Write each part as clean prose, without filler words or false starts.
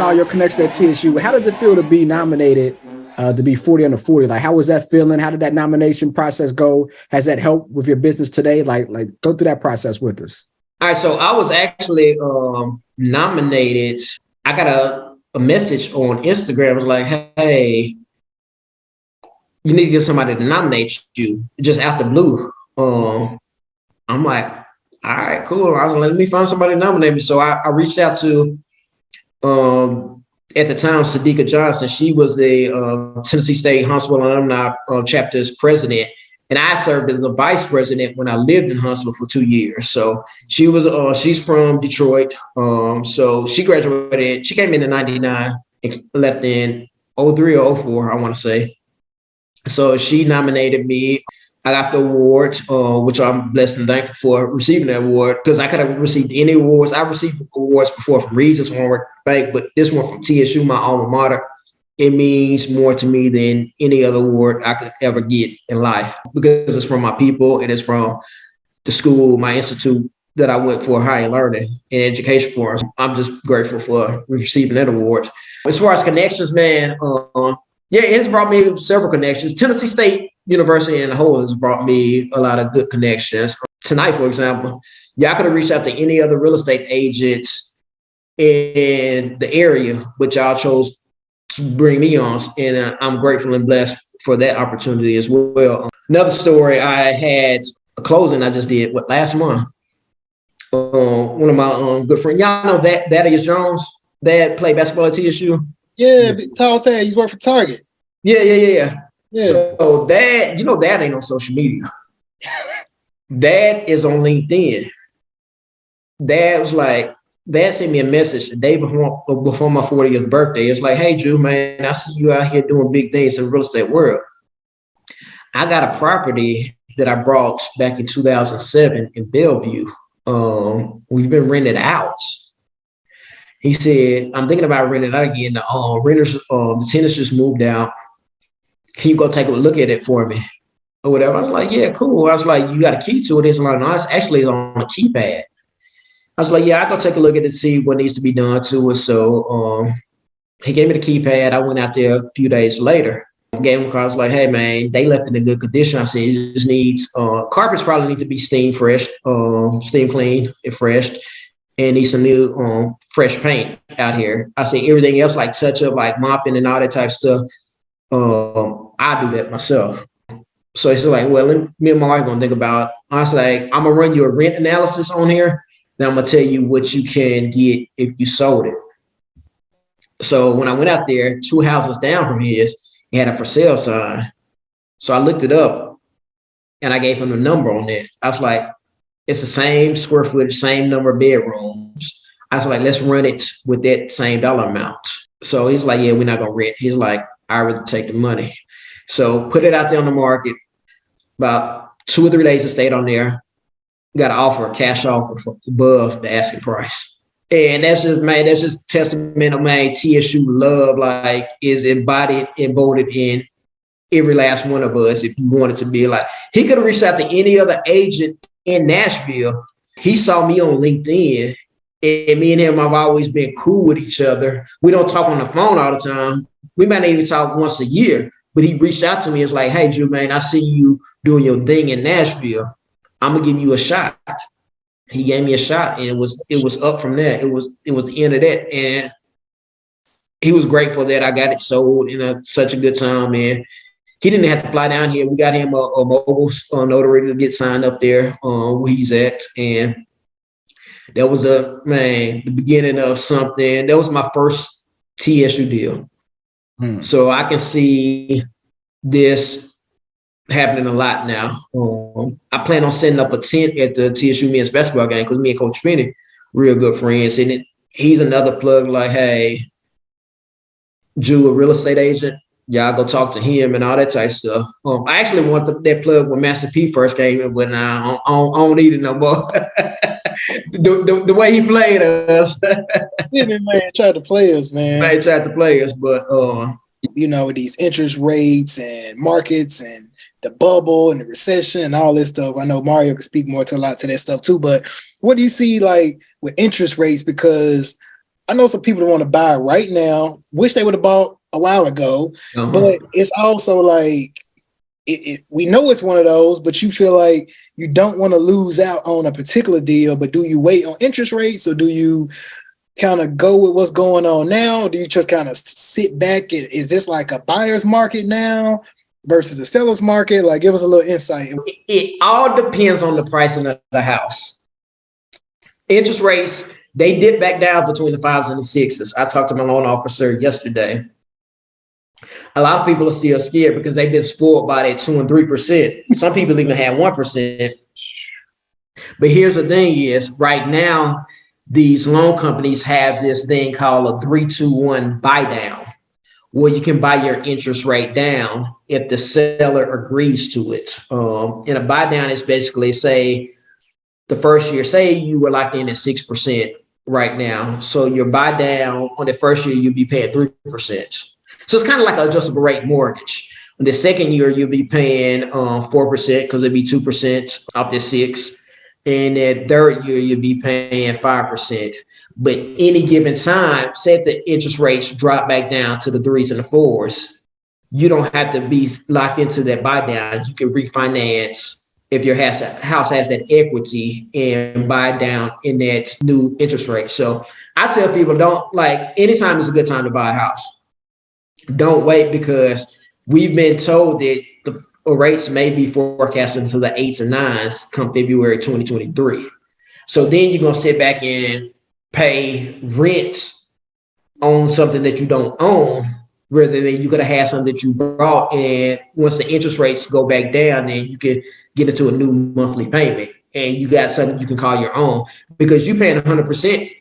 all your connections at TSU. How did it feel to be nominated to be 40 under 40? Like, how was that feeling? How did that nomination process go? Has that helped with your business today? Like go through that process with us. All right, so I was actually nominated. I got a message on Instagram. It was like, hey, you need to get somebody to nominate you, just out the blue. I'm like, all right, cool. I was like, let me find somebody to nominate me. So I reached out to, at the time, Sadiqa Johnson. She was the Tennessee State Huntsville Alumni Chapter's president. And I served as a vice president when I lived in Huntsville for 2 years. So she was, she's from Detroit. So she graduated, she came in 99 and left in 03 or 04, I want to say. So she nominated me. I got the award, which I'm blessed and thankful for receiving that award, because I could have received any awards. I received awards before from Regents when I worked at the bank, but this one from TSU, my alma mater, it means more to me than any other award I could ever get in life, because it's from my people and it's from the school, my institute that I went for higher learning and education for. I'm just grateful for receiving that award. As far as connections, man, yeah, it's brought me several connections. Tennessee State University in the whole has brought me a lot of good connections. Tonight, for example, I could have reached out to any other real estate agents in the area, but y'all chose to bring me on, and I'm grateful and blessed for that opportunity as well. Another story, I had a closing I just did last month. One of my good friends, y'all know that Thaddeus Jones, that played basketball at TSU. Yeah, Paul said he's working for Target. Yeah. So that, that ain't on social media. That is on LinkedIn. Dad sent me a message the day before my 40th birthday. It's like, hey, Drew, man, I see you out here doing big things in the real estate world. I got a property that I brought back in 2007 in Bellevue. We've been rented out. He said, I'm thinking about renting it out again. The renters, the tenants just moved out. Can you go take a look at it for me? Or whatever. I was like, yeah, cool. I was like, you got a key to it? It's like, no, it's actually on a keypad. I was like, yeah, I'll go take a look at it, see what needs to be done to it. So he gave me the keypad. I went out there a few days later. I gave him a call. I was like, hey, man, they left it in good condition. I said, it just needs, carpets probably need to be steam cleaned and fresh, and need some new fresh paint out here. I said, everything else, like touch up, like mopping and all that type of stuff, I do that myself. So he's like, well, me and my wife gonna think about it. I was like, I'm gonna run you a rent analysis on here. Then I'm gonna tell you what you can get if you sold it. So when I went out there, 2 houses down from his, he had a for sale sign. So I looked it up and I gave him the number on it. I was like, it's the same square footage, same number of bedrooms. I was like, let's run it with that same dollar amount. So he's like, yeah, we're not gonna rent. He's like, I'd rather take the money. So put it out there on the market. About 2 or 3 days it stayed on there. Got an offer, a cash offer for above the asking price. And that's just testament of, man, TSU love, like, is embodied and voted in every last one of us. If you wanted to be like, he could have reached out to any other agent in Nashville. He saw me on LinkedIn, and me and him have always been cool with each other. We don't talk on the phone all the time. We might not even talk once a year, but he reached out to me. It's like, hey, Drew, man, I see you doing your thing in Nashville. I'm gonna give you a shot. He gave me a shot, and it was up from there. It was the end of that, and he was grateful that I got it sold in such a good time. Man, he didn't have to fly down here. We got him a mogul notary to get signed up there where he's at, and that was the beginning of something. That was my first TSU deal. So I can see this happening a lot now. I plan on setting up a tent at the TSU men's basketball game, because me and Coach Finney, real good friends. And he's another plug, like, hey, Drew, a real estate agent, y'all go talk to him and all that type of stuff. I actually want that plug when Master P first came in, but now I don't need it no more. the way he played us. Yeah, man, tried to play us, man. Man, tried to play us, but these interest rates and markets and the bubble and the recession and all this stuff. I know Mario can speak more to a lot to that stuff too, but what do you see like with interest rates? Because I know some people that want to buy right now, wish they would have bought a while ago, but it's also like, we know it's one of those, but you feel like you don't want to lose out on a particular deal, but do you wait on interest rates, or do you kind of go with what's going on now? Do you just kind of sit back? Is this like a buyer's market now versus a seller's market? Like, give us a little insight. It all depends on the pricing of the house. Interest rates, they dip back down between the 5s and the 6s. I talked to my loan officer yesterday. A lot of people are still scared because they've been spoiled by that 2 and 3%. Some people even have 1%. But here's the thing is, right now, these loan companies have this thing called a 3-2-1 buy down, where you can buy your interest rate down if the seller agrees to it. And a buy down is basically, say, the first year, say you were locked in at 6% right now. So your buy down on the first year, you'll be paying 3%. So it's kind of like an adjustable rate mortgage. In the second year, you'll be paying 4% because it'd be 2% off the 6. And the third year, you'll be paying 5%. But any given time, say if the interest rates drop back down to the 3s and the 4s, you don't have to be locked into that buy down. You can refinance if your house has that equity and buy down in that new interest rate. So I tell people, don't, like, anytime is a good time to buy a house. Don't wait, because we've been told that the rates may be forecasted to the 8s and 9s come February 2023. So then you're going to sit back and pay rent on something that you don't own, rather than you're going to have something that you bought. And once the interest rates go back down, then you can get into a new monthly payment and you got something you can call your own, because you're paying 100%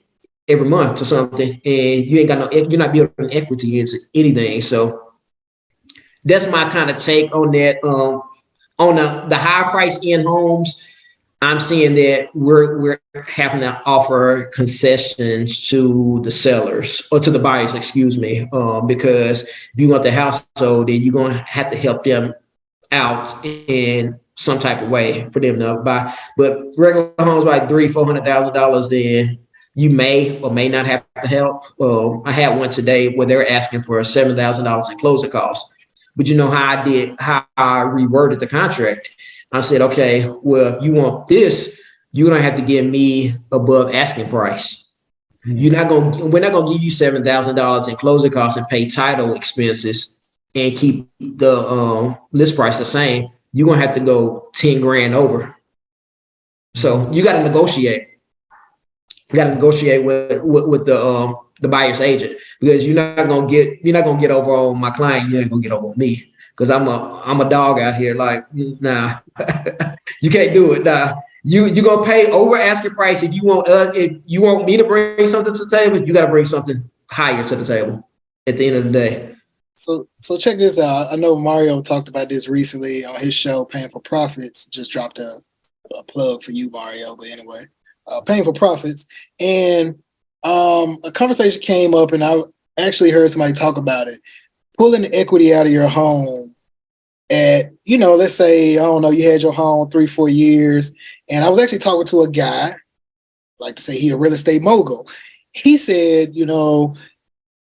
every month to something, and you ain't got no, you're not building equity into anything. So that's my kind of take on that. On the high price in homes, I'm seeing that we're having to offer concessions to the sellers, or to the buyers, excuse me, because if you want the house sold, then you're going to have to help them out in some type of way for them to buy. But regular homes like $300,000-$400,000, then you may or may not have to help. I had one today where they were asking for $7,000 in closing costs. But you know how I reworded the contract? I said, okay, well, if you want this, you're gonna have to give me above asking price. We're not gonna give you $7,000 in closing costs and pay title expenses and keep the list price the same. You're gonna have to go 10 grand over. So you got to negotiate. You got to negotiate with the buyer's agent, because you're not gonna get over on my client. You ain't gonna get over on me, because I'm a dog out here. Like, nah, you can't do it. Nah, you gonna pay over asking price if you want me to bring something to the table. You got to bring something higher to the table at the end of the day. So check this out. I know Mario talked about this recently on his show, Paying for Profits. Just dropped a plug for you, Mario. But anyway, Paying for Profits, and a conversation came up, and I actually heard somebody talk about it. Pulling the equity out of your home at, let's say, I don't know, you had your home 3-4 years, and I was actually talking to a guy, like to say he a real estate mogul. He said,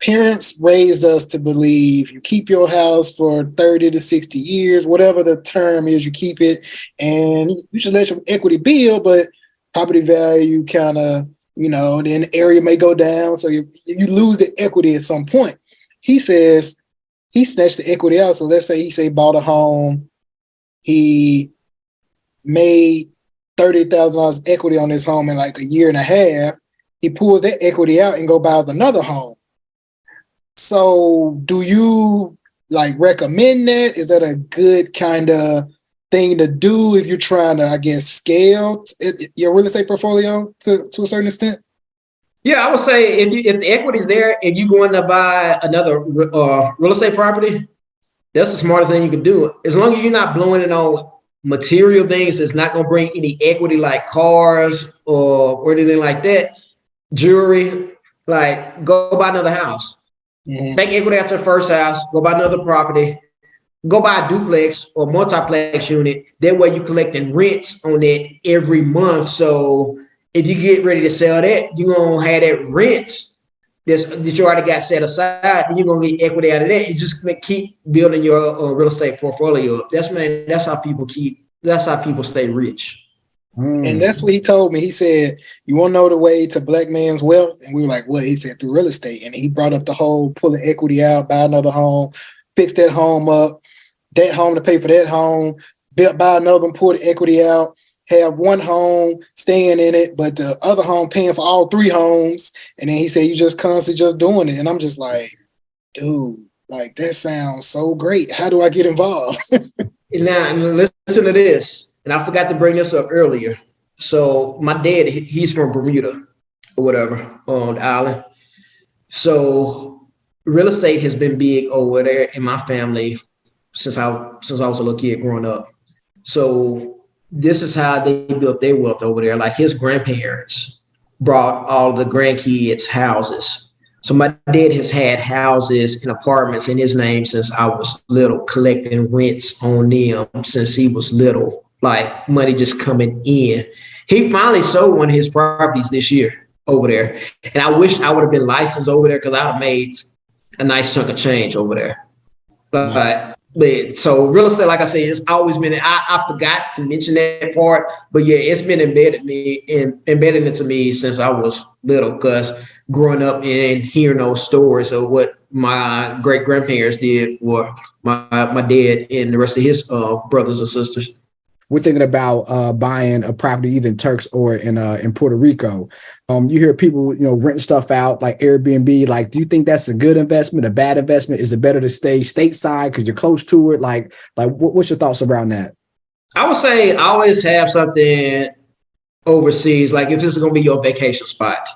parents raised us to believe you keep your house for 30 to 60 years, whatever the term is, you keep it, and you should let your equity build, but property value kind of, then the area may go down, so you lose the equity at some point. He says he snatched the equity out. So let's say he bought a home, he made $30,000 equity on his home in like a year and a half. He pulls that equity out and go buys another home. So do you recommend that? Is that a good kind of thing to do if you're trying to, I guess, scale your real estate portfolio to a certain extent? Yeah, I would say if the equity is there and you're going to buy another real estate property, that's the smartest thing you can do. As long as you're not blowing it on material things that's not going to bring any equity, like cars or anything like that, jewelry, like go buy another house. Mm-hmm. Take equity after the first house, go buy another property, go buy a duplex or multiplex unit. That way you're collecting rent on it every month. So if you get ready to sell that, you're going to have that rent that you already got set aside, and you're gonna get equity out of that. You just keep building your real estate portfolio up. That's how people stay rich. And that's what he told me. He said, "You want to know the way to black man's wealth?" And we were like, "What?" He said, "Through real estate." And he brought up the whole pulling equity out, buy another home, fix that home up, that home to pay for that home, buy another one, pull the equity out, have one home staying in it, but the other home paying for all 3 homes. And then he said, "You just constantly just doing it." And I'm just like, dude, like that sounds so great. How do I get involved? Now, listen to this. And I forgot to bring this up earlier. So my dad, he's from Bermuda or whatever on the island. So real estate has been big over there in my family since I was a little kid growing up. So this is how they built their wealth over there. Like his grandparents brought all the grandkids houses. So my dad has had houses and apartments in his name since I was little, collecting rents on them since he was little. Like money just coming in. He finally sold one of his properties this year over there. And I wish I would have been licensed over there because I would have made a nice chunk of change over there. But so real estate, like I said, it's always been, I forgot to mention that part, but yeah, it's been embedded into me since I was little, because growing up and hearing those stories of what my great grandparents did for my dad and the rest of his brothers and sisters. We're thinking about buying a property either in Turks or in Puerto Rico. You hear people, renting stuff out like Airbnb. Like, do you think that's a good investment, a bad investment? Is it better to stay stateside because you're close to it? Like what's your thoughts around that? I would say always have something overseas. Like if this is going to be your vacation spot,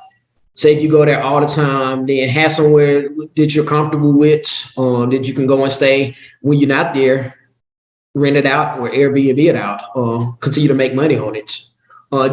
say if you go there all the time, then have somewhere that you're comfortable with, that you can go and stay when you're not there. Rent it out or Airbnb it out, continue to make money on it.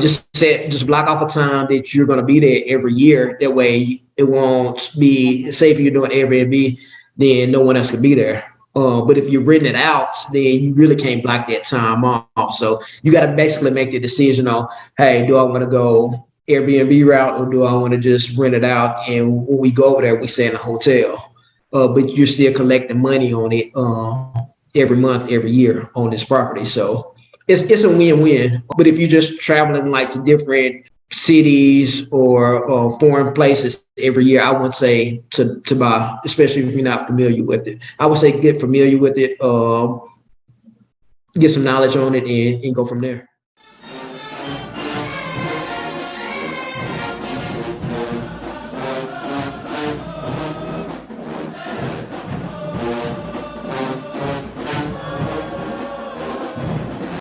Just block off a time that you're going to be there every year. That way it won't be, say if you're doing Airbnb, then no one else can be there. But if you're renting it out, then you really can't block that time off. So you got to basically make the decision on, hey, do I want to go Airbnb route or do I want to just rent it out? And when we go over there, we stay in a hotel, but you're still collecting money on it every month, every year on this property. So it's a win-win. But if you're just traveling like to different cities or foreign places every year, I would say to buy, especially if you're not familiar with it. I would say get familiar with it, get some knowledge on it and go from there.